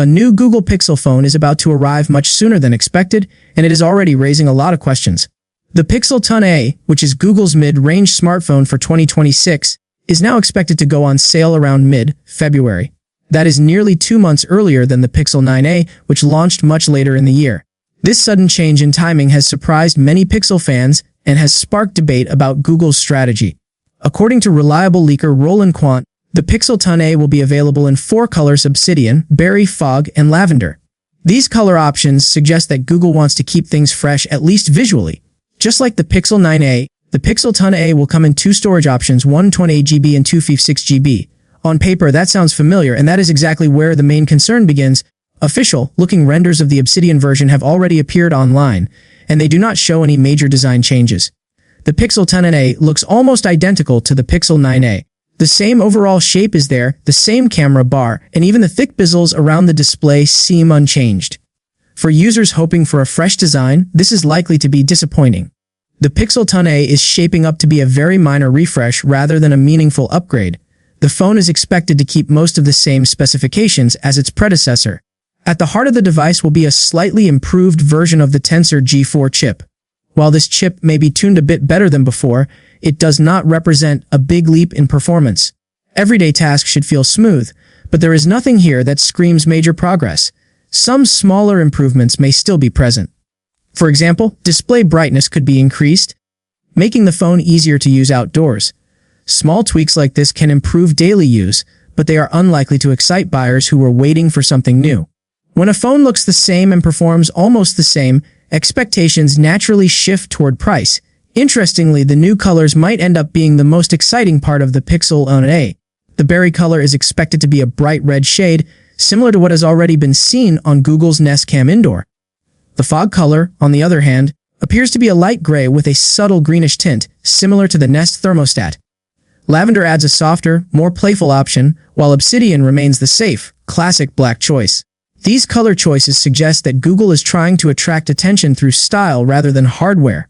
A new Google Pixel phone is about to arrive much sooner than expected, and it is already raising a lot of questions. The Pixel 10a, which is Google's mid-range smartphone for 2026, is now expected to go on sale around mid-February. That is nearly 2 months earlier than the Pixel 9a, which launched much later in the year. This sudden change in timing has surprised many Pixel fans and has sparked debate about Google's strategy. According to reliable leaker Roland Quant, the Pixel 10a will be available in 4 colors: obsidian, berry, fog, and lavender. These color options suggest that Google wants to keep things fresh, at least visually. Just like the Pixel 9a, the Pixel 10a will come in 2 storage options, 128GB and 256GB. On paper, that sounds familiar, and that is exactly where the main concern begins. Official-looking renders of the Obsidian version have already appeared online, and they do not show any major design changes. The Pixel 10a looks almost identical to the Pixel 9a. The same overall shape is there, the same camera bar, and even the thick bezels around the display seem unchanged. For users hoping for a fresh design, this is likely to be disappointing. The Pixel 10a is shaping up to be a very minor refresh rather than a meaningful upgrade. The phone is expected to keep most of the same specifications as its predecessor. At the heart of the device will be a slightly improved version of the Tensor G4 chip. While this chip may be tuned a bit better than before, it does not represent a big leap in performance. Everyday tasks should feel smooth, but there is nothing here that screams major progress. Some smaller improvements may still be present. For example, display brightness could be increased, making the phone easier to use outdoors. Small tweaks like this can improve daily use, but they are unlikely to excite buyers who are waiting for something new. When a phone looks the same and performs almost the same, expectations naturally shift toward price. Interestingly, the new colors might end up being the most exciting part of the Pixel 10a. The berry color is expected to be a bright red shade, similar to what has already been seen on Google's Nest Cam Indoor. The fog color, on the other hand, appears to be a light gray with a subtle greenish tint, similar to the Nest thermostat. Lavender adds a softer, more playful option, while obsidian remains the safe, classic black choice. These color choices suggest that Google is trying to attract attention through style rather than hardware.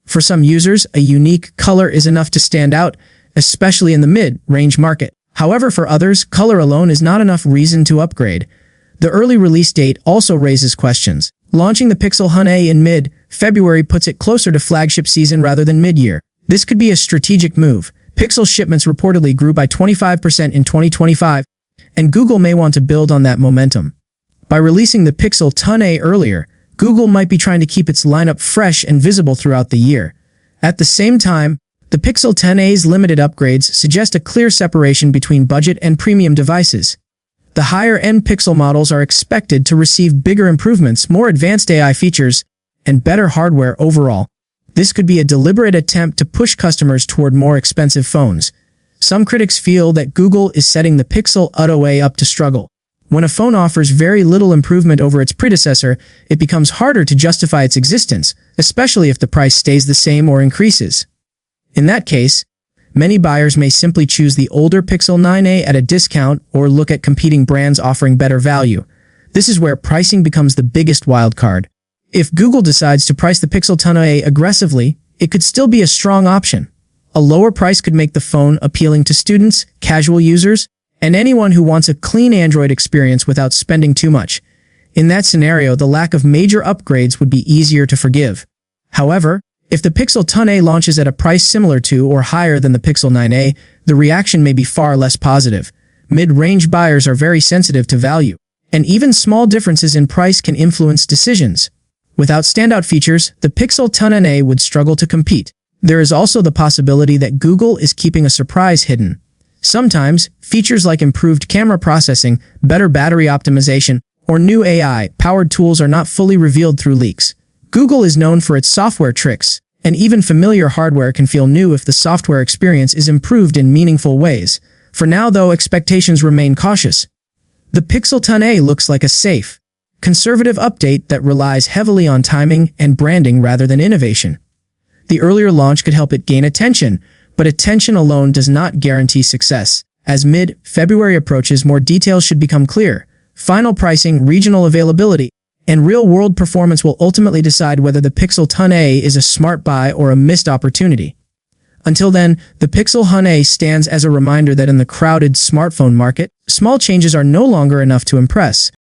For some users, a unique color is enough to stand out, especially in the mid-range market. However, for others, color alone is not enough reason to upgrade. The early release date also raises questions. Launching the Pixel 10a in mid-February puts it closer to flagship season rather than mid-year. This could be a strategic move. Pixel shipments reportedly grew by 25% in 2025, and Google may want to build on that momentum. By releasing the Pixel 10a earlier, Google might be trying to keep its lineup fresh and visible throughout the year. At the same time, the Pixel 10a's limited upgrades suggest a clear separation between budget and premium devices. The higher-end Pixel models are expected to receive bigger improvements, more advanced AI features, and better hardware overall. This could be a deliberate attempt to push customers toward more expensive phones. Some critics feel that Google is setting the Pixel 10a up to struggle. When a phone offers very little improvement over its predecessor, it becomes harder to justify its existence, especially if the price stays the same or increases. In that case, many buyers may simply choose the older Pixel 9a at a discount or look at competing brands offering better value. This is where pricing becomes the biggest wildcard. If Google decides to price the Pixel 10a aggressively, it could still be a strong option. A lower price could make the phone appealing to students, casual users, and anyone who wants a clean Android experience without spending too much. In that scenario, the lack of major upgrades would be easier to forgive. However, if the Pixel 10a launches at a price similar to or higher than the Pixel 9a, the reaction may be far less positive. Mid-range buyers are very sensitive to value, and even small differences in price can influence decisions. Without standout features, the Pixel 10a would struggle to compete. There is also the possibility that Google is keeping a surprise hidden. Sometimes, features like improved camera processing, better battery optimization, or new AI-powered tools are not fully revealed through leaks. Google is known for its software tricks, and even familiar hardware can feel new if the software experience is improved in meaningful ways. For now, though, expectations remain cautious. The Pixel 10a looks like a safe, conservative update that relies heavily on timing and branding rather than innovation. The earlier launch could help it gain attention, but attention alone does not guarantee success. As mid-February approaches, more details should become clear. Final pricing, regional availability, and real-world performance will ultimately decide whether the Pixel 10a is a smart buy or a missed opportunity. Until then, the Pixel 10a stands as a reminder that in the crowded smartphone market, small changes are no longer enough to impress.